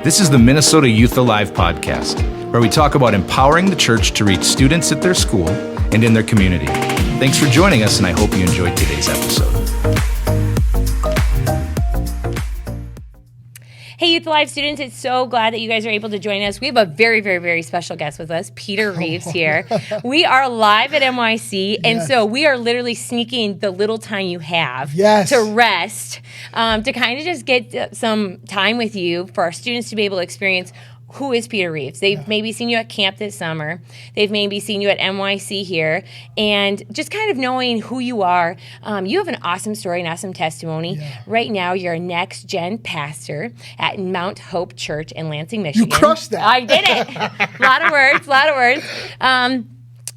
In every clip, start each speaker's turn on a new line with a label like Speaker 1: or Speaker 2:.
Speaker 1: This is the Minnesota Youth Alive podcast, where we talk about empowering the church to reach students at their school and in their community. Thanks for joining us, and I hope you enjoyed today's episode.
Speaker 2: Hey, Youth Alive students, it's so glad that you guys are able to join us. We have a very, very, very special guest with us, Peter Reeves here. We are live at NYC, and so we are literally sneaking the little time you have to rest, to kind of just get some time with you for our students to be able to experience who is Peter Reeves. They've maybe seen you at camp this summer. They've maybe seen you at NYC here. And just kind of knowing who you are. You have an awesome story, an awesome testimony. Yeah. Right now, you're a next-gen pastor at Mount Hope Church in Lansing, Michigan.
Speaker 3: You crushed that.
Speaker 2: I did it. A lot of words.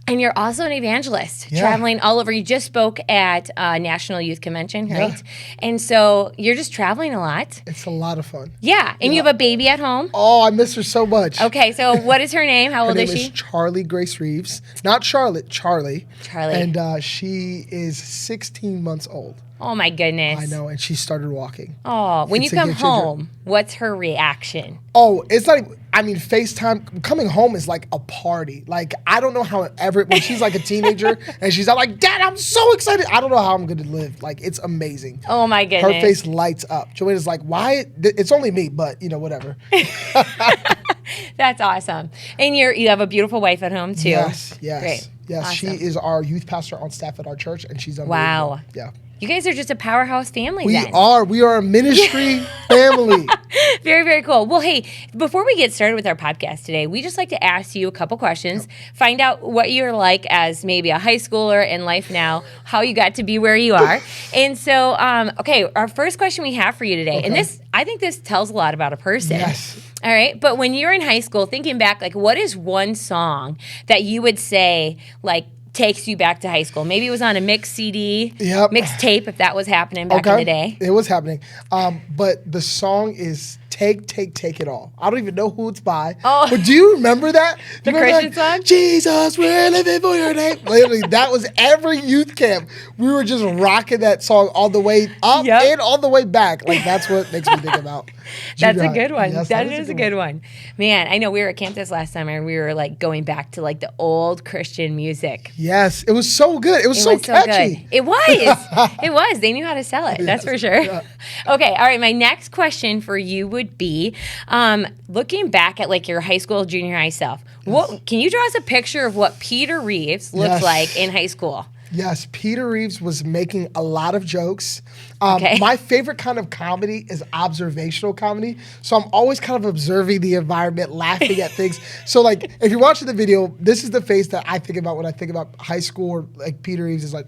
Speaker 2: And you're also an evangelist, traveling all over. You just spoke at National Youth Convention, right? Yeah. And so you're just traveling a lot.
Speaker 3: It's a lot of fun.
Speaker 2: Yeah. And you have a baby at home?
Speaker 3: Oh, I miss her so much.
Speaker 2: Okay, so what is her name? How old is she?
Speaker 3: Her name is Charlie Grace Reeves. Not Charlotte, Charlie.
Speaker 2: Charlie.
Speaker 3: And she is 16 months old.
Speaker 2: Oh, my goodness.
Speaker 3: I know, and she started walking.
Speaker 2: Oh, when you come home, what's her reaction?
Speaker 3: Oh, it's like, FaceTime, coming home is like a party. Like, I don't know how when she's like a teenager and she's like, Dad, I'm so excited. I don't know how I'm going to live. Like, it's amazing.
Speaker 2: Oh, my goodness.
Speaker 3: Her face lights up. Joanna's like, why? It's only me, but, whatever.
Speaker 2: That's awesome. And you have a beautiful wife at home, too.
Speaker 3: Yes.
Speaker 2: Great.
Speaker 3: Yes,
Speaker 2: awesome.
Speaker 3: She is our youth pastor on staff at our church, and she's unbelievable.
Speaker 2: Wow.
Speaker 3: Yeah.
Speaker 2: You guys are just a powerhouse family
Speaker 3: We
Speaker 2: then.
Speaker 3: are a ministry family.
Speaker 2: Very, very cool. Well, hey, before we get started with our podcast today, we just like to ask you a couple questions, find out what you're like as maybe a high schooler in life now, how you got to be where you are. And so, our first question we have for you today, and I think this tells a lot about a person.
Speaker 3: Yes.
Speaker 2: All right. But when you're in high school, thinking back, like, what is one song that you would say, like, takes you back to high school? Maybe it was on a mixed CD, mixed tape, if that was happening back in the day.
Speaker 3: It was happening. But the song is Take It All. I don't even know who it's by. Oh. But do you remember that?
Speaker 2: The Christian song?
Speaker 3: Jesus, we're living for your name. Literally, that was every youth camp. We were just rocking that song all the way up and all the way back. Like, that's what makes me think about
Speaker 2: That's a good one.
Speaker 3: Yes,
Speaker 2: that is a good one. Man, I know we were at camp this last summer and we were like going back to like the old Christian music.
Speaker 3: Yes, it was so good. It was so catchy.
Speaker 2: Good. It was. It was. They knew how to sell it. That's for sure. Yeah. Okay. All right. My next question for you would be, looking back at like your high school, junior high self, what can you draw us a picture of what Peter Reeves looked like in high school?
Speaker 3: Yes, Peter Reeves was making a lot of jokes. My favorite kind of comedy is observational comedy. So I'm always kind of observing the environment, laughing at things. So like, if you're watching the video, this is the face that I think about when I think about high school, or like Peter Reeves is like,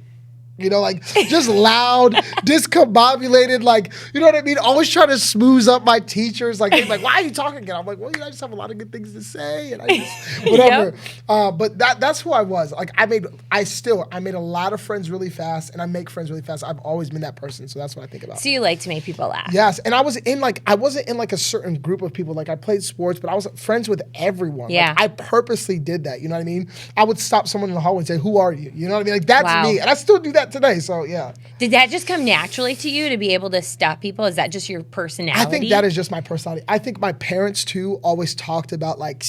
Speaker 3: just loud, discombobulated, like, you know what I mean? Always trying to smooth up my teachers. Like, they're like, why are you talking again? I'm like, well, I just have a lot of good things to say. And I just, whatever. But that's who I was. Like, I made a lot of friends really fast, and I make friends really fast. I've always been that person. So that's what I think about.
Speaker 2: So you like to make people laugh.
Speaker 3: Yes. And I wasn't in like a certain group of people. Like, I played sports, but I was friends with everyone.
Speaker 2: Yeah.
Speaker 3: Like, I purposely did that. You know what I mean? I would stop someone in the hallway and say, who are you? You know what I mean? Like, that's me. And I still do that today, so yeah.
Speaker 2: Did that just come naturally to you to be able to stop people? Is that just your personality?
Speaker 3: I think that is just my personality. I think my parents too always talked about like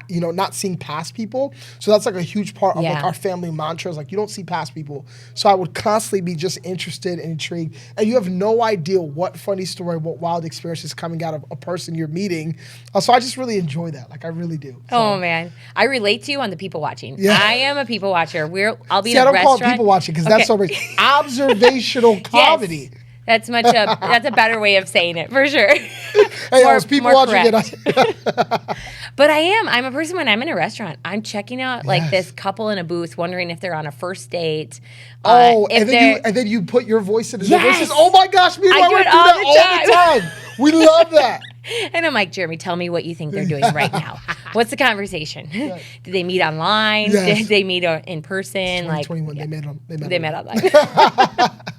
Speaker 3: not seeing past people. So that's like a huge part of like our family mantra is like, you don't see past people. So I would constantly be just interested and intrigued. And you have no idea what funny story, what wild experience is coming out of a person you're meeting. So I just really enjoy that. Like, I really do. So.
Speaker 2: Oh man, I relate to you on the people watching. Yeah. I am a people watcher. I'll be in
Speaker 3: a
Speaker 2: restaurant.
Speaker 3: I don't call it people watching because that's so rich. Observational comedy.
Speaker 2: Yes. That's a better way of saying it, for sure.
Speaker 3: Hey, I was people watching it.
Speaker 2: But I'm a person when I'm in a restaurant, I'm checking out like this couple in a booth, wondering if they're on a first date.
Speaker 3: And then you put your voice into their voices. Oh my gosh, me and my wife do that all the time. We love that.
Speaker 2: And I'm like, Jeremy, tell me what you think they're doing right now. What's the conversation? Did they meet online?
Speaker 3: Yes.
Speaker 2: Did they meet in person?
Speaker 3: 2021,
Speaker 2: they met online.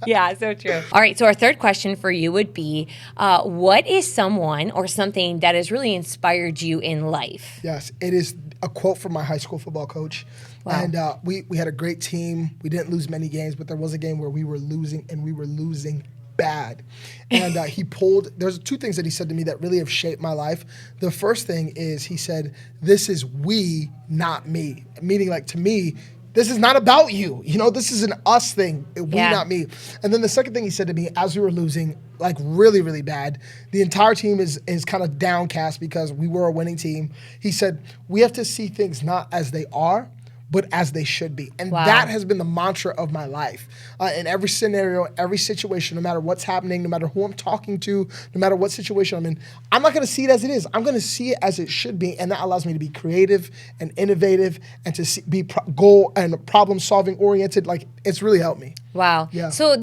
Speaker 2: Yeah, so true. All right, so our third question for you would be, what is someone or something that has really inspired you in life?
Speaker 3: Yes, it is a quote from my high school football coach. Wow. And we had a great team. We didn't lose many games, but there was a game where we were losing, and we were losing bad. And there's two things that he said to me that really have shaped my life. The first thing is he said, this is we, not me. Meaning like to me, this is not about you. This is an us thing. We, not me. And then the second thing he said to me as we were losing, like really, really bad, the entire team is kind of downcast because we were a winning team. He said, we have to see things not as they are, but as they should be. And that has been the mantra of my life. In every scenario, every situation, no matter what's happening, no matter who I'm talking to, no matter what situation I'm in, I'm not going to see it as it is. I'm going to see it as it should be. And that allows me to be creative and innovative and to be goal and problem solving oriented. Like, it's really helped me.
Speaker 2: Wow.
Speaker 3: Yeah.
Speaker 2: So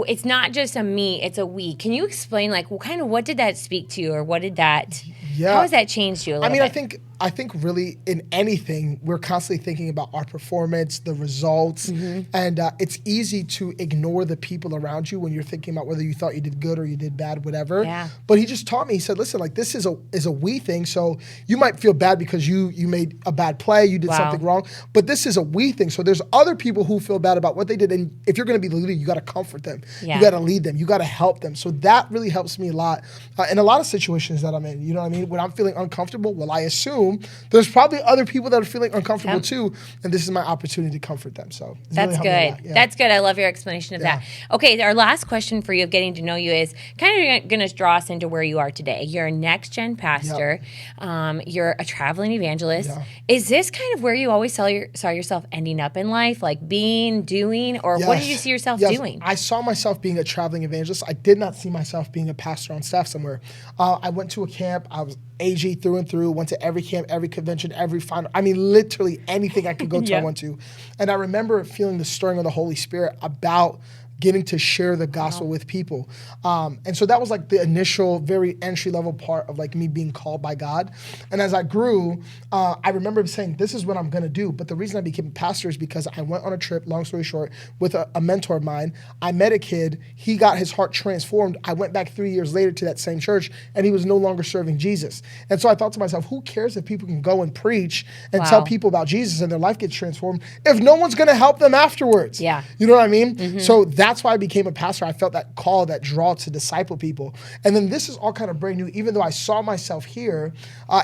Speaker 2: it's not just a me, it's a we. Can you explain, like, what did that speak to you, or how has that changed you a little bit?
Speaker 3: I think really in anything, we're constantly thinking about our performance, the results, and it's easy to ignore the people around you when you're thinking about whether you thought you did good or you did bad, whatever.
Speaker 2: Yeah.
Speaker 3: But he just taught me, he said, listen, like this is a we thing, so you might feel bad because you made a bad play, you did something wrong, but this is a we thing, so there's other people who feel bad about what they did, and if you're going to be the leader, you got to comfort them, you got to lead them, you got to help them. So that really helps me a lot in a lot of situations that I'm in. You know what I mean? When I'm feeling uncomfortable, well, I assume there's probably other people that are feeling uncomfortable too, and this is my opportunity to comfort them. So
Speaker 2: that's
Speaker 3: really
Speaker 2: good. That's good. I love your explanation of that. Okay, our last question for you of getting to know you is kind of going to draw us into where you are today. You're a next gen pastor. You're a traveling evangelist. Is this kind of where you always saw yourself ending up in life, like doing, or what did you see yourself doing?
Speaker 3: I saw myself being a traveling evangelist. I did not see myself being a pastor on staff somewhere. I went to a camp. I was AG through and through, went to every camp, every convention, every final. I mean, literally anything I could go to, I went to. And I remember feeling the stirring of the Holy Spirit about getting to share the gospel with people. And so that was like the initial, very entry-level part of like me being called by God. And as I grew, I remember saying, this is what I'm going to do. But the reason I became a pastor is because I went on a trip, long story short, with a mentor of mine. I met a kid. He got his heart transformed. I went back 3 years later to that same church, and he was no longer serving Jesus. And so I thought to myself, who cares if people can go and preach and tell people about Jesus and their life gets transformed if no one's going to help them afterwards?
Speaker 2: Yeah.
Speaker 3: You know what I mean? So that's why I became a pastor. I felt that call, that draw to disciple people. And then this is all kind of brand new. Even though I saw myself here,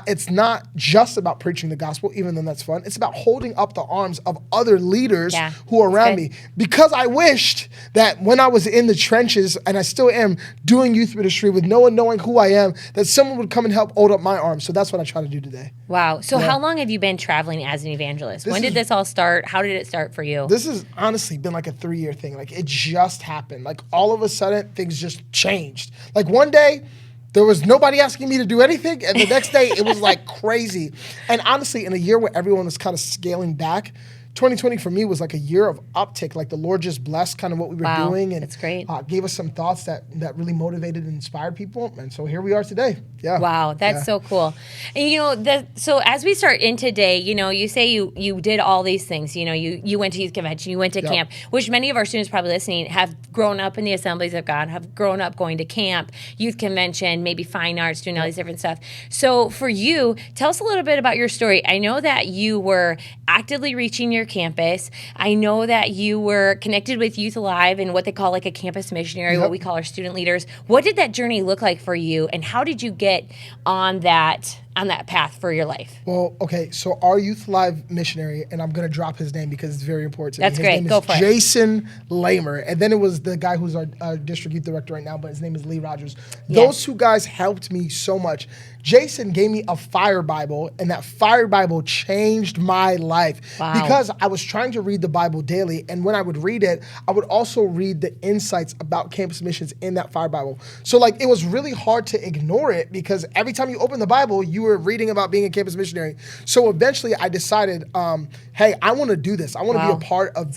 Speaker 3: it's not just about preaching the gospel, even though that's fun. It's about holding up the arms of other leaders who are around me. Because I wished that when I was in the trenches, and I still am doing youth ministry with no one knowing who I am, that someone would come and help hold up my arms. So that's what I try to do today.
Speaker 2: Wow. So how long have you been traveling as an evangelist? When did this all start? How did it start for you?
Speaker 3: This has honestly been like a 3-year thing. Like it just happened. Like all of a sudden things just changed. Like one day there was nobody asking me to do anything, and the next day it was like crazy. And honestly, in a year where everyone was kind of scaling back, 2020 for me was like a year of uptick. Like the Lord just blessed kind of what we were doing, and
Speaker 2: that's great.
Speaker 3: Gave us some thoughts that really motivated and inspired people. And so here we are today. Yeah.
Speaker 2: Wow, that's so cool. And so as we start in today, you say you did all these things. You went to youth convention, you went to camp, which many of our students probably listening have grown up in the Assemblies of God, have grown up going to camp, youth convention, maybe fine arts, doing all these different stuff. So for you, tell us a little bit about your story. I know that you were actively reaching your campus. I know that you were connected with Youth Alive and what they call like a campus missionary, what we call our student leaders. What did that journey look like for you, and how did you get on that path for your life?
Speaker 3: Well, okay, so our Youth Alive missionary, and I'm going to drop his name because it's very important to me.
Speaker 2: That's great.
Speaker 3: His
Speaker 2: Go
Speaker 3: name
Speaker 2: for
Speaker 3: is
Speaker 2: it.
Speaker 3: Jason Lamer, and then it was the guy who's our district youth director right now, but his name is Lee Rogers. Those two guys helped me so much. Jason gave me a fire Bible, and that fire Bible changed my life because I was trying to read the Bible daily, and when I would read it, I would also read the insights about campus missions in that fire Bible. So like it was really hard to ignore it because every time you open the Bible, you were reading about being a campus missionary. So eventually I decided, hey, I want to do this. I want to be a part of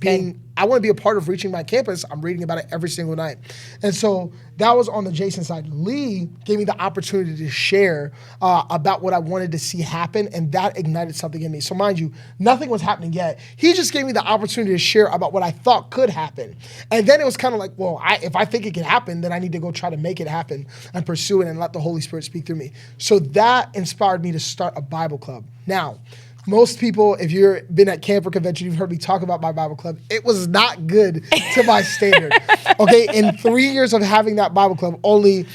Speaker 3: I want to be a part of reaching my campus. I'm reading about it every single night. And so that was on the Jason side. Lee gave me the opportunity to share about what I wanted to see happen, and that ignited something in me. So mind you, nothing was happening yet. He just gave me the opportunity to share about what I thought could happen. And then it was kind of like, well, if I think it can happen, then I need to go try to make it happen and pursue it and let the Holy Spirit speak through me. So that inspired me to start a Bible club. Now, most people, if you've been at camp or convention, you've heard me talk about my Bible club. It was not good to my standard. Okay, in 3 years of having that Bible club, only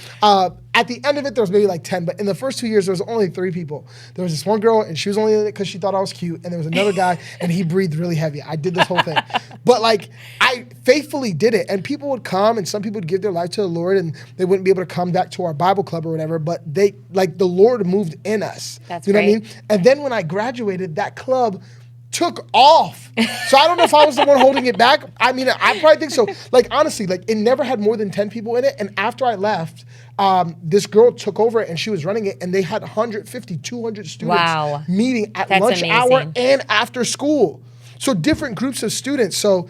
Speaker 3: at the end of it, there was maybe like 10, but in the first 2 years, there was only 3 people. There was this one girl, and she was only in it because she thought I was cute, and there was another guy, and he breathed really heavy. I did this whole thing. But like, I faithfully did it, and people would come, and some people would give their life to the Lord, and they wouldn't be able to come back to our Bible club or whatever, but they, like, the Lord moved in us.
Speaker 2: That's
Speaker 3: you know
Speaker 2: right.
Speaker 3: what I mean? And then when I graduated, that club took off. So I don't know if I was the one holding it back. I mean, I probably think so. Like, honestly, like, it never had more than 10 people in it. And after I left, this girl took over it and she was running it, and they had 150, 200 students meeting at lunch hour and after school. So different groups of students. So,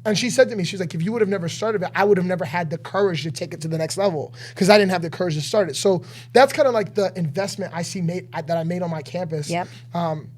Speaker 3: and she said to me, she's like, if you would have never started it, I would have never had the courage to take it to the next level because I didn't have the courage to start it. So that's kind of like the investment I see that I made on my campus.
Speaker 2: Yep.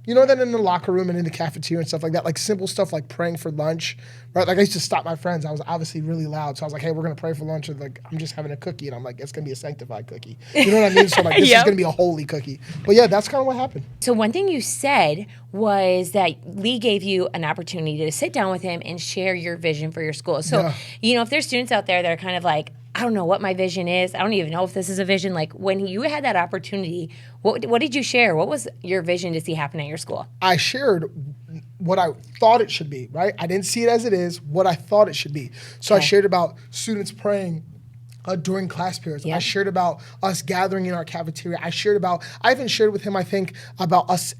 Speaker 3: You know, then in the locker room and in the cafeteria and stuff like that, like simple stuff like praying for lunch, right? Like I used to stop my friends. I was obviously really loud. So I was like, hey, we're going to pray for lunch. And like, I'm just having a cookie. And I'm like, it's going to be a sanctified cookie. You know what I mean? So like, this is going to be a holy cookie. But yeah, that's kind of what happened.
Speaker 2: So one thing you said was that Lee gave you an opportunity to sit down with him and share your vision for your school. So, you know, if there's students out there that are kind of like, I don't know what my vision is. I don't even know if this is a vision. Like, when you had that opportunity, what did you share? What was your vision to see happen at your school?
Speaker 3: I shared what I thought it should be, right? I didn't see it as it is, what I thought it should be. So I shared about students praying during class periods. I shared about us gathering in our cafeteria. I even shared with him, I think, about us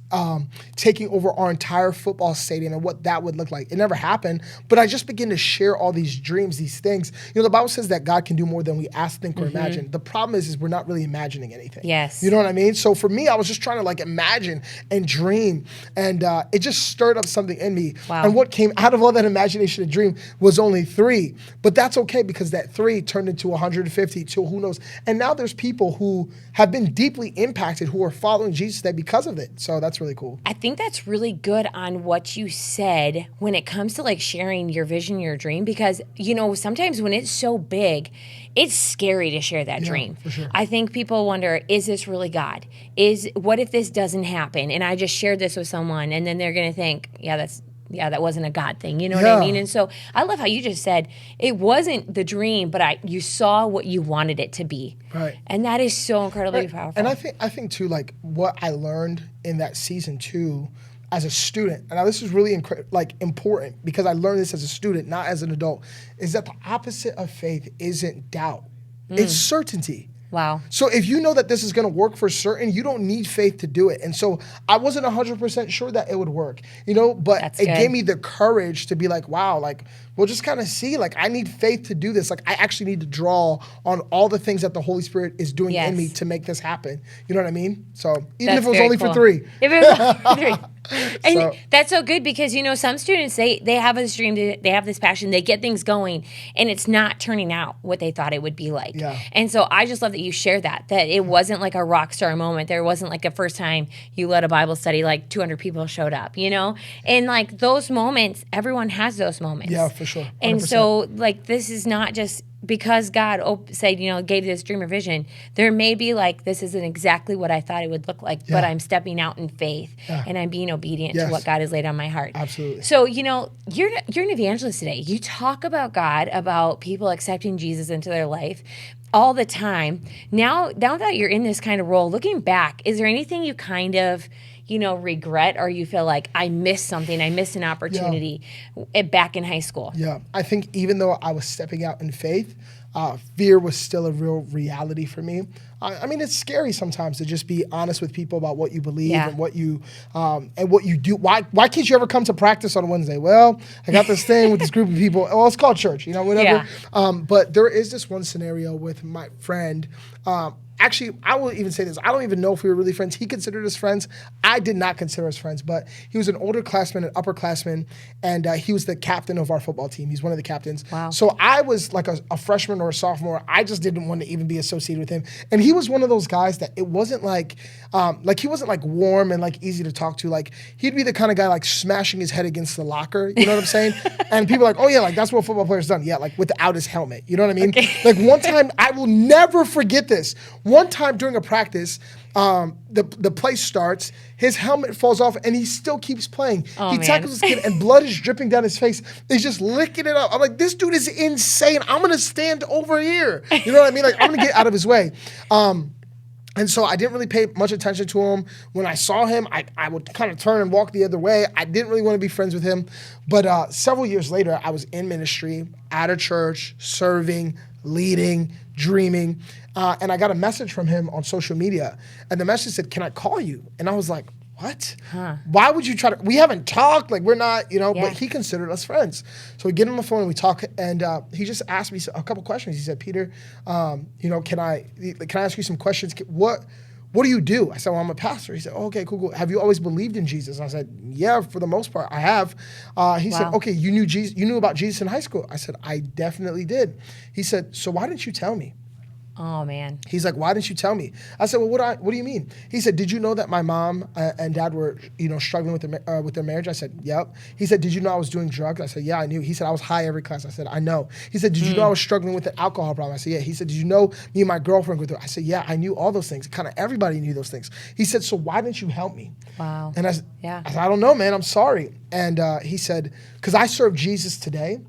Speaker 3: taking over our entire football stadium and what that would look like. It never happened, but I just began to share all these dreams, these things. You know, the Bible says that God can do more than we ask, think, or imagine. The problem is we're not really imagining anything.
Speaker 2: Yes.
Speaker 3: You know what I mean? So for me, I was just trying to like imagine and dream, and it just stirred up something in me.
Speaker 2: Wow.
Speaker 3: And what came out of all that imagination and dream was only 3, but that's okay because that 3 turned into 150 to who knows. And now there's people who have been deeply impacted who are following Jesus today because of it. So that's really cool.
Speaker 2: I think that's really good on what you said when it comes to like sharing your vision, your dream, because, you know, sometimes when it's so big, it's scary to share that dream.
Speaker 3: For sure.
Speaker 2: I think people wonder, is this really God? What if this doesn't happen? And I just shared this with someone and then they're going to think, that wasn't a God thing. You know what I mean? And so I love how you just said it wasn't the dream, but you saw what you wanted it to be.
Speaker 3: Right.
Speaker 2: And that is so incredibly powerful.
Speaker 3: And I think too, like what I learned in that season too, as a student, and now this is really important because I learned this as a student, not as an adult, is that the opposite of faith isn't doubt. It's certainty.
Speaker 2: Wow.
Speaker 3: So if you know that this is going to work for certain, you don't need faith to do it. And so I wasn't 100% sure that it would work, you know, but it gave me the courage to be like, wow, like, we'll just kind of see, like, I need faith to do this. Like, I actually need to draw on all the things that the Holy Spirit is doing in me to make this happen. You know what I mean? So even if it was only for 3.
Speaker 2: If it was only 3. And that's so good because, you know, some students, they have this dream, they have this passion, they get things going, and it's not turning out what they thought it would be like.
Speaker 3: Yeah.
Speaker 2: And so I just love that you shared that it wasn't like a rock star moment. There wasn't like a first time you led a Bible study, like 200 people showed up, you know? And like those moments, everyone has those moments.
Speaker 3: Yeah, for sure. 100%.
Speaker 2: And so like this is not just because God said, you know, gave this dream or vision. There may be like, this isn't exactly what I thought it would look like, but I'm stepping out in faith and I'm being obedient to what God has laid on my heart.
Speaker 3: Absolutely.
Speaker 2: So, you know, you're an evangelist today. You talk about God, about people accepting Jesus into their life all the time. Now that you're in this kind of role, looking back, is there anything you kind of, you know, regret, or you feel like I missed something, I missed an opportunity back in high school?
Speaker 3: Yeah, I think even though I was stepping out in faith, fear was still a real reality for me. I mean, it's scary sometimes to just be honest with people about what you believe and what you do. Why can't you ever come to practice on Wednesday? Well, I got this thing with this group of people. Well, it's called church, you know, whatever.
Speaker 2: Yeah.
Speaker 3: But there is this one scenario with my friend. Actually, I will even say this. I don't even know if we were really friends. He considered us friends. I did not consider us friends, but he was an older classman, an upperclassman, and he was the captain of our football team. He's one of the captains.
Speaker 2: Wow.
Speaker 3: So I was like a freshman or a sophomore. I just didn't want to even be associated with him. And he was one of those guys that it wasn't like he wasn't like warm and like easy to talk to. Like he'd be the kind of guy like smashing his head against the locker. You know what I'm saying? And people are like, oh yeah, like that's what football players done. Yeah, like without his helmet. You know what I mean? Okay. Like one time, I will never forget this. One time during a practice, the play starts, his helmet falls off, and he still keeps playing. He tackles this kid, and blood is dripping down his face. He's just licking it up. I'm like, this dude is insane. I'm going to stand over here. You know what I mean? Like, I'm going to get out of his way. And so I didn't really pay much attention to him. When I saw him, I would kind of turn and walk the other way. I didn't really want to be friends with him. But several years later, I was in ministry, at a church, serving, leading, dreaming. And I got a message from him on social media. And the message said, "Can I call you?" And I was like, what? Why would you try to? We haven't talked. Like, we're not, but he considered us friends. So we get on the phone and we talk. And he just asked me a couple questions. He said, "Peter, can I ask you some questions? What do you do?" I said, "Well, I'm a pastor." He said, "Oh, okay, cool. Have you always believed in Jesus?" And I said, "Yeah, for the most part, I have." He said, "Okay, you knew about Jesus in high school?" I said, "I definitely did." He said, "So why didn't you tell me?"
Speaker 2: Oh, man.
Speaker 3: He's like, "Why didn't you tell me?" I said, "Well, what do you mean?" He said, "Did you know that my mom and dad were, struggling with their marriage?" I said, "Yep." He said, "Did you know I was doing drugs?" I said, "Yeah, I knew." He said, "I was high every class." I said, "I know." He said, "Did you know I was struggling with an alcohol problem?" I said, "Yeah." He said, "Did you know me and my girlfriend were through?" I said, "Yeah, I knew all those things." Kind of everybody knew those things. He said, "So why didn't you help me?"
Speaker 2: Wow.
Speaker 3: And I said, "I don't know, man. I'm sorry." And he said, "Because I serve Jesus today.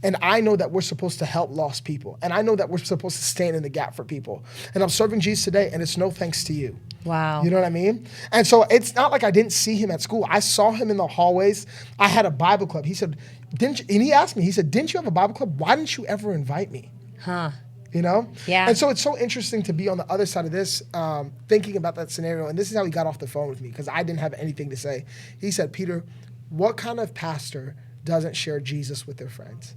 Speaker 3: And I know that we're supposed to help lost people. And I know that we're supposed to stand in the gap for people. And I'm serving Jesus today, and it's no thanks to you."
Speaker 2: Wow.
Speaker 3: You know what I mean? And so it's not like I didn't see him at school. I saw him in the hallways. I had a Bible club. He said, and he asked me, he said, "Didn't you have a Bible club? Why didn't you ever invite me?" Yeah. And so it's so interesting to be on the other side of this, thinking about that scenario. And this is how he got off the phone with me, because I didn't have anything to say. He said, "Peter, what kind of pastor doesn't share Jesus with their friends?"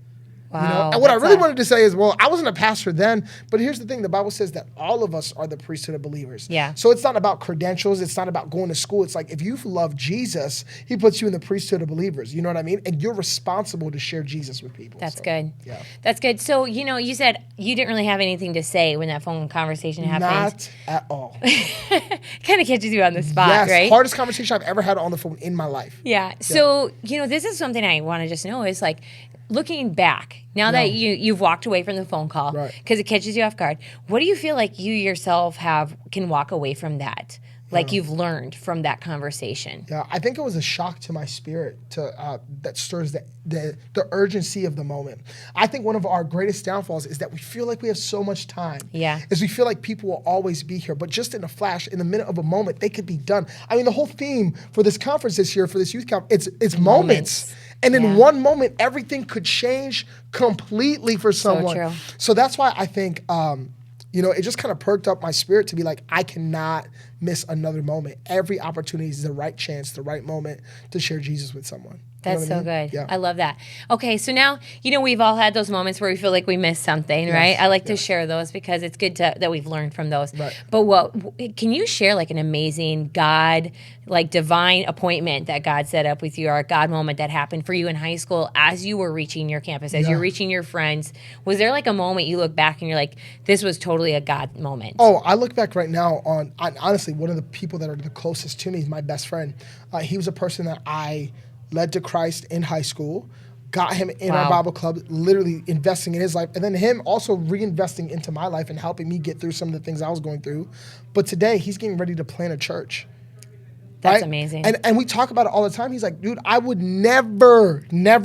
Speaker 2: Wow,
Speaker 3: and what I really wanted to say is, well, I wasn't a pastor then, but here's the thing. The Bible says that all of us are the priesthood of believers.
Speaker 2: Yeah.
Speaker 3: So it's not about credentials. It's not about going to school. It's like, if you love Jesus, he puts you in the priesthood of believers. You know what I mean? And you're responsible to share Jesus with people.
Speaker 2: That's good.
Speaker 3: Yeah.
Speaker 2: That's good. So, you said you didn't really have anything to say when that phone conversation happened.
Speaker 3: Not at all.
Speaker 2: Kind of catches you on the spot,
Speaker 3: yes,
Speaker 2: right?
Speaker 3: Hardest conversation I've ever had on the phone in my life.
Speaker 2: Yeah. So, this is something I want to just know is like, looking back, now that you've walked away from the phone call, because it catches you off guard, what do you feel like you yourself can walk away from that? Like you've learned from that conversation?
Speaker 3: Yeah, I think it was a shock to my spirit that stirs the urgency of the moment. I think one of our greatest downfalls is that we feel like we have so much time.
Speaker 2: Yeah.
Speaker 3: Is we feel like people will always be here, but just in a flash, in the minute of a moment, they could be done. I mean, the whole theme for this conference this year, for this youth conference, it's moments. And in one moment, everything could change completely for someone.
Speaker 2: So true.
Speaker 3: So that's why I think, it just kind of perked up my spirit to be like, I cannot miss another moment. Every opportunity is the right chance, the right moment to share Jesus with someone.
Speaker 2: That's so good.
Speaker 3: Yeah.
Speaker 2: I love that. Okay, so now, we've all had those moments where we feel like we missed something, right? I like to share those because it's good that we've learned from those.
Speaker 3: Right.
Speaker 2: But can you share like an amazing God, like divine appointment that God set up with you, or a God moment that happened for you in high school as you were reaching your campus, as you're reaching your friends? Was there like a moment you look back and you're like, this was totally a God moment?
Speaker 3: Oh, I look back right now on honestly, one of the people that are the closest to me is my best friend. He was a person that I led to Christ in high school, got him in our Bible club, literally investing in his life, and then him also reinvesting into my life and helping me get through some of the things I was going through. But today, he's getting ready to plant a church.
Speaker 2: That's amazing.
Speaker 3: And we talk about it all the time. He's like, "Dude, I would never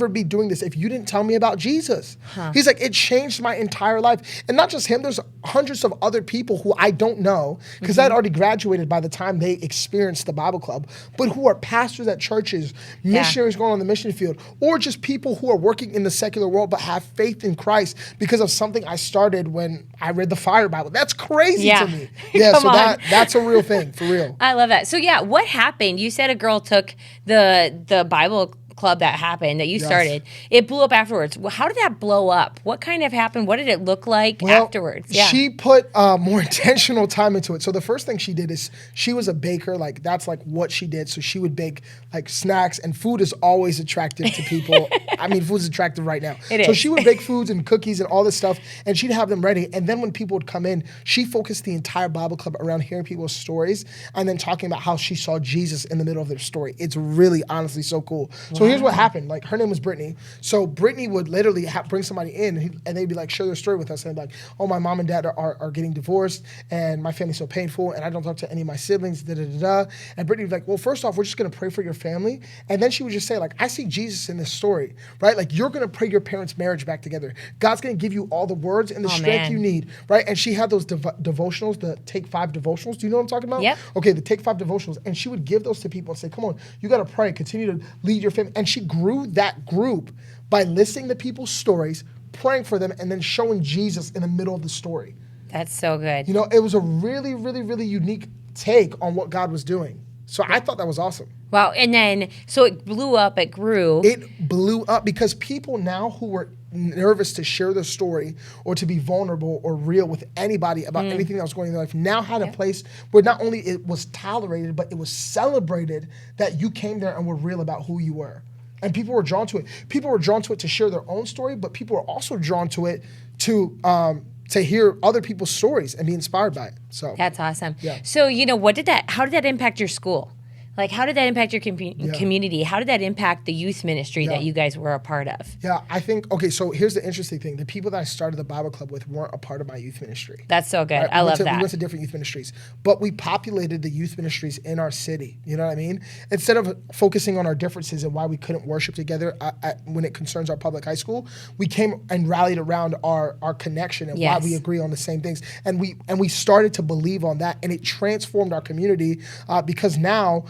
Speaker 3: be doing this if you didn't tell me about Jesus." He's like, "It changed my entire life." And not just him, there's hundreds of other people who I don't know, because I'd already graduated by the time they experienced the Bible club, but who are pastors at churches, missionaries going on the mission field, or just people who are working in the secular world but have faith in Christ because of something I started when I read the Fire Bible. That's crazy to me. Yeah, so that's a real thing, for real.
Speaker 2: I love that. So what happened? You said a girl took the Bible club that you started. It blew up afterwards. Well, how did that blow up? What kind of happened? What did it look like afterwards?
Speaker 3: She put more intentional time into it. So the first thing she did is she was a baker. Like, that's like what she did. So she would bake like snacks, and food is always attractive to people. I mean, food is attractive right now. So she would bake foods and cookies and all this stuff, and she'd have them ready. And then when people would come in, she focused the entire Bible club around hearing people's stories and then talking about how she saw Jesus in the middle of their story. It's really, honestly, so cool. So here's what happened. Like, her name was Brittany. So Brittany would literally bring somebody in, and they'd be like, share their story with us. And like, oh, my mom and dad are getting divorced, and my family's so painful, and I don't talk to any of my siblings, da-da-da-da. And Brittany would be like, well, first off, we're just going to pray for your family. And then she would just say, like, I see Jesus in this story, right? Like, you're going to pray your parents' marriage back together. God's going to give you all the words and the strength you need, right? And she had those devotionals, the Take 5 devotionals. Do you know what I'm talking about?
Speaker 2: Yep.
Speaker 3: Okay, the Take 5 devotionals. And she would give those to people and say, come on, you got to pray, continue to lead your family. And she grew that group by listening to people's stories, praying for them, and then showing Jesus in the middle of the story.
Speaker 2: That's so good.
Speaker 3: You know, it was a really, really, really unique take on what God was doing. So I thought that was awesome.
Speaker 2: Wow. And then, so it blew up, it grew.
Speaker 3: It blew up because people now who were nervous to share their story or to be vulnerable or real with anybody about anything that was going on in their life now had a place where not only it was tolerated, but it was celebrated that you came there and were real about who you were. And people were drawn to it. People were drawn to it to share their own story, but people were also drawn to it to hear other people's stories and be inspired by it. So
Speaker 2: that's awesome.
Speaker 3: Yeah.
Speaker 2: So, how did that impact your school? Like, how did that impact your community? How did that impact the youth ministry that you guys were a part of?
Speaker 3: Yeah, I think, okay, so here's the interesting thing. The people that I started the Bible club with weren't a part of my youth ministry.
Speaker 2: That's so good.
Speaker 3: Right?
Speaker 2: I love that.
Speaker 3: We went to different youth ministries, but we populated the youth ministries in our city. You know what I mean? Instead of focusing on our differences and why we couldn't worship together when it concerns our public high school, we came and rallied around our connection and why we agree on the same things. And we started to believe on that, and it transformed our community because now,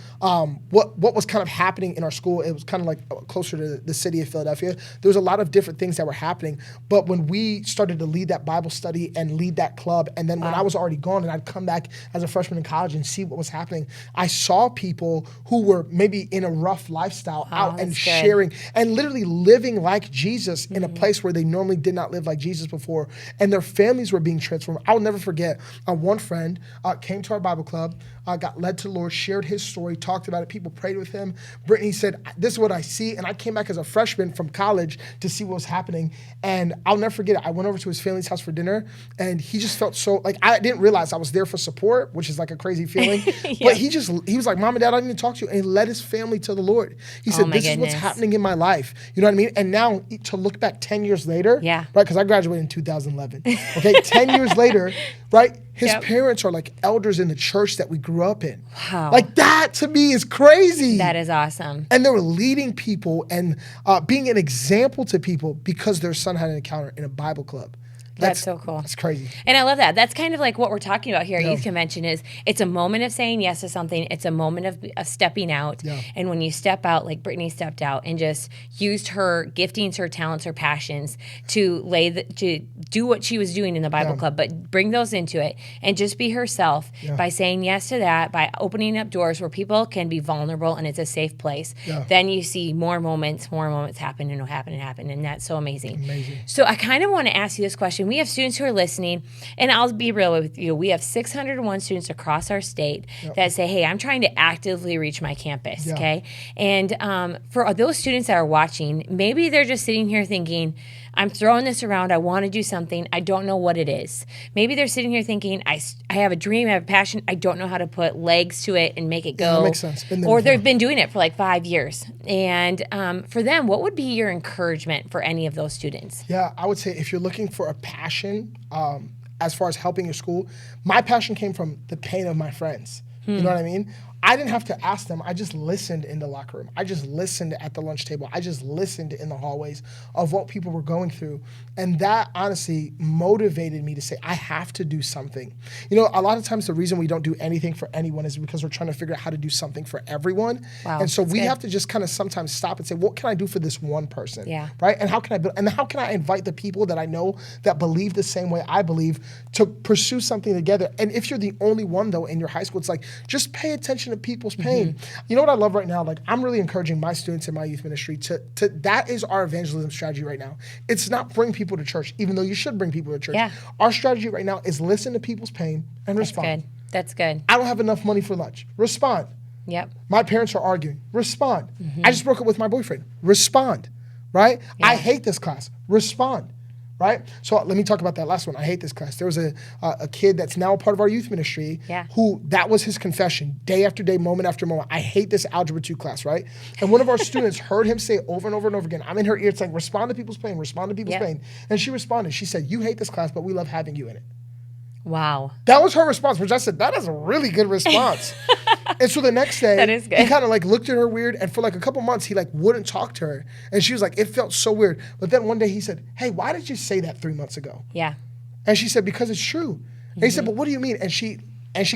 Speaker 3: what was kind of happening in our school, it was kind of like closer to the city of Philadelphia. There was a lot of different things that were happening. But when we started to lead that Bible study and lead that club, and then when I was already gone and I'd come back as a freshman in college and see what was happening, I saw people who were maybe in a rough lifestyle out and sharing and literally living like Jesus in a place where they normally did not live like Jesus before. And their families were being transformed. I'll never forget, one friend came to our Bible club, got led to the Lord, shared his story, talked about it. People prayed with him. Brittany said, this is what I see. And I came back as a freshman from college to see what was happening. And I'll never forget it. I went over to his family's house for dinner, and he just felt so, like, I didn't realize I was there for support, which is like a crazy feeling. But he was like, Mom and Dad, I need to talk to you. And he led his family to the Lord. He said, this is what's happening in my life. You know what I mean? And now to look back 10 years later, right? Because I graduated in 2011. Okay, 10 years later, right? His parents are like elders in the church that we grew up in.
Speaker 2: Wow.
Speaker 3: Like, that to me is crazy.
Speaker 2: That is awesome.
Speaker 3: And they were leading people and being an example to people because their son had an encounter in a Bible club.
Speaker 2: That's so cool.
Speaker 3: That's crazy.
Speaker 2: And I love that. That's kind of like what we're talking about here at Youth Convention is it's a moment of saying yes to something. It's a moment of stepping out. Yeah. And when you step out, like Brittany stepped out and just used her giftings, her talents, her passions to to do what she was doing in the Bible club, but bring those into it and just be herself by saying yes to that, by opening up doors where people can be vulnerable and it's a safe place. Yeah. Then you see more moments happen and happen. And that's so amazing. So I kind of want to ask you this question. We have students who are listening, and I'll be real with you. We have 601 students across our state that say, hey, I'm trying to actively reach my campus, okay? And for those students that are watching, maybe they're just sitting here thinking, I'm throwing this around. I want to do something. I don't know what it is. Maybe they're sitting here thinking, I have a dream, I have a passion. I don't know how to put legs to it and make it go.
Speaker 3: Yeah, that makes sense.
Speaker 2: Or they've been doing it for like 5 years. And for them, what would be your encouragement for any of those students?
Speaker 3: Yeah, I would say if you're looking for a passion, as far as helping your school, my passion came from the pain of my friends. You know what I mean? I didn't have to ask them. I just listened in the locker room. I just listened at the lunch table. I just listened in the hallways of what people were going through. And that honestly motivated me to say, I have to do something. You know, a lot of times the reason we don't do anything for anyone is because we're trying to figure out how to do something for everyone. Wow, and so we have to just kind of sometimes stop and say, what can I do for this one person? Yeah. Right? And how can I build, and how can I invite the people that I know that believe the same way I believe to pursue something together? And if you're the only one though in your high school, it's like, just pay attention to people's pain. You know what I love right now? Like, I'm really encouraging my students in my youth ministry to that is our evangelism strategy right now. It's not bring people to church, even though you should bring people to church. Yeah. Our strategy right now is listen to people's pain and respond.
Speaker 2: That's good.
Speaker 3: I don't have enough money for lunch. Respond.
Speaker 2: Yep.
Speaker 3: My parents are arguing. Respond. I just broke up with my boyfriend. Respond. Right? Yeah. I hate this class. Respond. right? So let me talk about that last one. I hate this class. There was a kid that's now a part of our youth ministry who that was his confession day after day, moment after moment. I hate this Algebra 2 class, right? And one of our students heard him say over and over and over again, I'm in her ear, it's like, respond to people's pain, respond to people's pain. And she responded. She said, you hate this class, but we love having you in it.
Speaker 2: Wow.
Speaker 3: That was her response, which I said, that is a really good response. And so the next day, he kind of like looked at her weird, and for like a couple months, he like wouldn't talk to her. And she was like, it felt so weird. But then one day he said, hey, why did you say that 3 months ago?
Speaker 2: Yeah.
Speaker 3: And she said, because it's true. And he said, but what do you mean? And she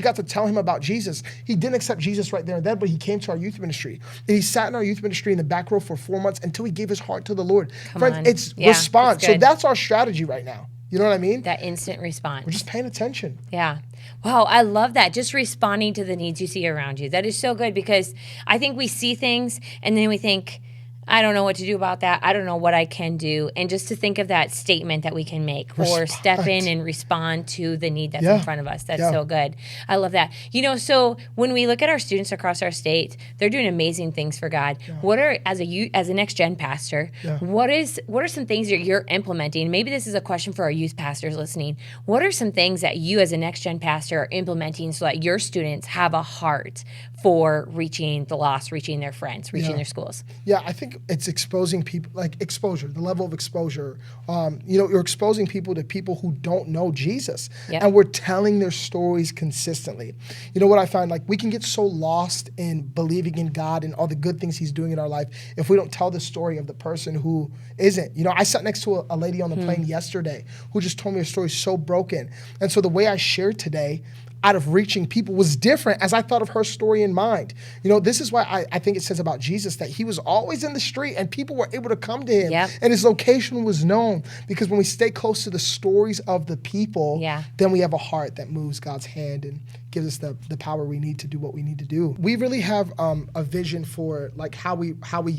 Speaker 3: got to tell him about Jesus. He didn't accept Jesus right there and then, but he came to our youth ministry. And he sat in our youth ministry in the back row for 4 months until he gave his heart to the Lord. Friends, it's response. So that's our strategy right now. You know what I mean?
Speaker 2: That instant response.
Speaker 3: We're just paying attention.
Speaker 2: Yeah. Wow, I love that. Just responding to the needs you see around you. That is so good, because I think we see things and then we think, I don't know what to do about that. I don't know what I can do. And just to think of that statement that we can make or step in and respond to the need that's in front of us. That's so good. I love that. You know, so when we look at our students across our state, they're doing amazing things for God. What are, as a next gen pastor, what are some things that you're implementing? Maybe this is a question for our youth pastors listening. What are some things that you as a next gen pastor are implementing so that your students have a heart for reaching the lost, reaching their friends, reaching their schools?
Speaker 3: Yeah, I think it's exposing people, like exposure, the level of exposure. You know, you're exposing people to people who don't know Jesus. And we're telling their stories consistently. You know what I find? Like, we can get so lost in believing in God and all the good things he's doing in our life if we don't tell the story of the person who isn't. You know, I sat next to a lady on the plane yesterday who just told me a story so broken. And so the way I shared today out of reaching people was different as I thought of her story in mind. You know, this is why I think it says about Jesus that he was always in the street and people were able to come to him and his location was known, because when we stay close to the stories of the people, then we have a heart that moves God's hand and gives us the power we need to do what we need to do. We really have a vision for like how we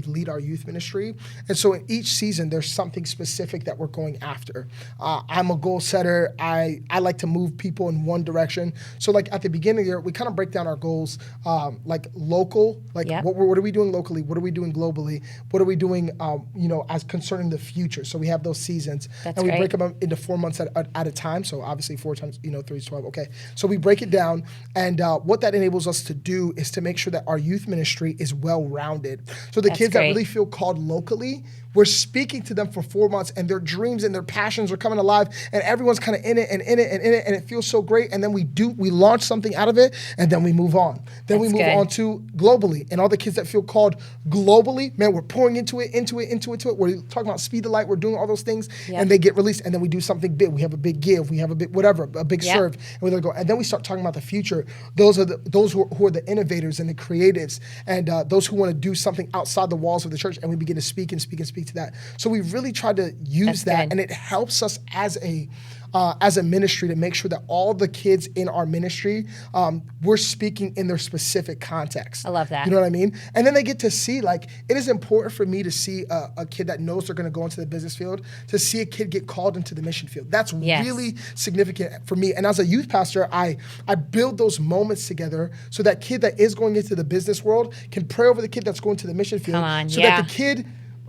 Speaker 3: lead our youth ministry. And so in each season, there's something specific that we're going after. I'm a goal setter. I like to move people in one direction. So like at the beginning of the year, we kind of break down our goals, like local, like what are we doing locally? What are we doing globally? What are we doing, you know, as concerning the future? So we have those seasons. And we break them up into 4 months at a time. So obviously 4 times, you know, 3 is 12. Okay. So we break it down. And what that enables us to do is to make sure that our youth ministry is well-rounded. So the kids that really feel called locally, we're speaking to them for 4 months, and their dreams and their passions are coming alive, and everyone's kind of in it, and it feels so great. And then we launch something out of it, and then we move on. Then we move on to globally, and all the kids that feel called globally, man, we're pouring into it. We're talking about speed to light. We're doing all those things, and they get released, and then we do something big. We have a big give. We have a big whatever, a big serve, and we let it go. And then we start talking about the future. Those are those who are the innovators and the creatives, and those who want to do something outside the walls of the church. And we begin to speak to that. So we really try to use that, and it helps us as a ministry to make sure that all the kids in our ministry, we're speaking in their specific context.
Speaker 2: I love that.
Speaker 3: You know what I mean? And then they get to see, like, it is important for me to see a kid that knows they're going to go into the business field, to see a kid get called into the mission field. That's really significant for me. And as a youth pastor, I build those moments together so that kid that is going into the business world can pray over the kid that's going to the mission field. So that the kid...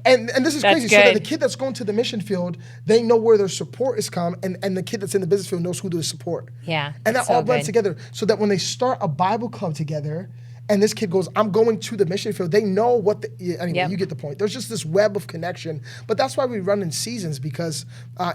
Speaker 3: And this is crazy. So that the kid that's going to the mission field, they know where their support is come, and the kid that's in the business field knows who to support.
Speaker 2: Yeah.
Speaker 3: And that all blends together so that when they start a Bible club together, and this kid goes, I'm going to the mission field, they know what anyway, you get the point. There's just this web of connection. But that's why we run in seasons, because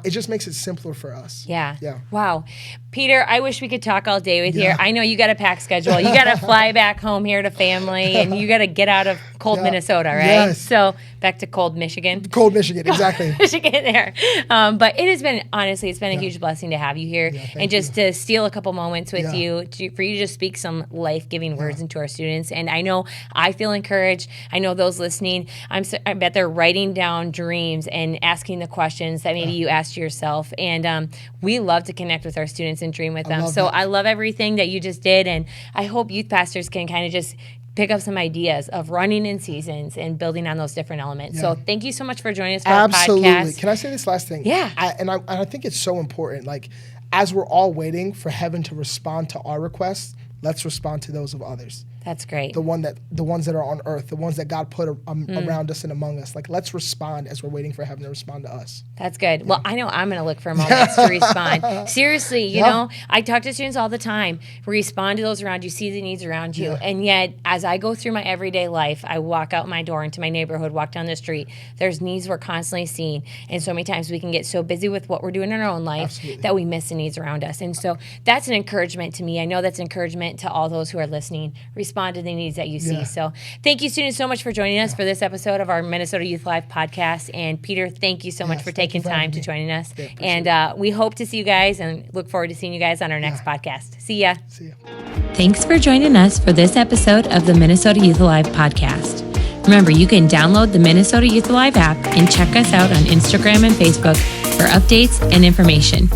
Speaker 3: it just makes it simpler for us.
Speaker 2: Yeah. Wow. Peter, I wish we could talk all day with you. I know you got a packed schedule. You got to fly back home here to family, and you got to get out of cold Minnesota, right?
Speaker 3: Yes.
Speaker 2: So back to cold Michigan.
Speaker 3: Cold Michigan, exactly.
Speaker 2: Michigan there. But it has been, honestly, it's been a huge blessing to have you here, and just to steal a couple moments with you, for you to just speak some life-giving words into our students. And I know I feel encouraged. I know those listening, I bet they're writing down dreams and asking the questions that maybe you asked yourself. And we love to connect with our students and dream with them. So I love everything that you just did. And I hope youth pastors can kind of just pick up some ideas of running in seasons and building on those different elements. So thank you so much for joining us for our podcast.
Speaker 3: Can I say this last thing?
Speaker 2: Yeah.
Speaker 3: I think it's so important. Like, as we're all waiting for heaven to respond to our requests, let's respond to those of others.
Speaker 2: That's great.
Speaker 3: The ones that are on earth, the ones that God put around us and among us. Like, let's respond as we're waiting for heaven to respond to us.
Speaker 2: That's good. Well, I know I'm going to look for moments to respond. Seriously, you know, I talk to students all the time. Respond to those around you, see the needs around you. And yet, as I go through my everyday life, I walk out my door into my neighborhood, walk down the street, there's needs we're constantly seeing. And so many times we can get so busy with what we're doing in our own life that we miss the needs around us. And so that's an encouragement to me. I know that's encouragement to all those who are listening. Respond to the needs that you see. So thank you, students, so much for joining us for this episode of our Minnesota Youth Live podcast. And Peter, thank you so much for taking time to joining us. And we hope to see you guys and look forward to seeing you guys on our next podcast. See ya.
Speaker 3: See ya.
Speaker 2: Thanks for joining us for this episode of the Minnesota Youth Alive podcast. Remember, you can download the Minnesota Youth Alive app and check us out on Instagram and Facebook for updates and information.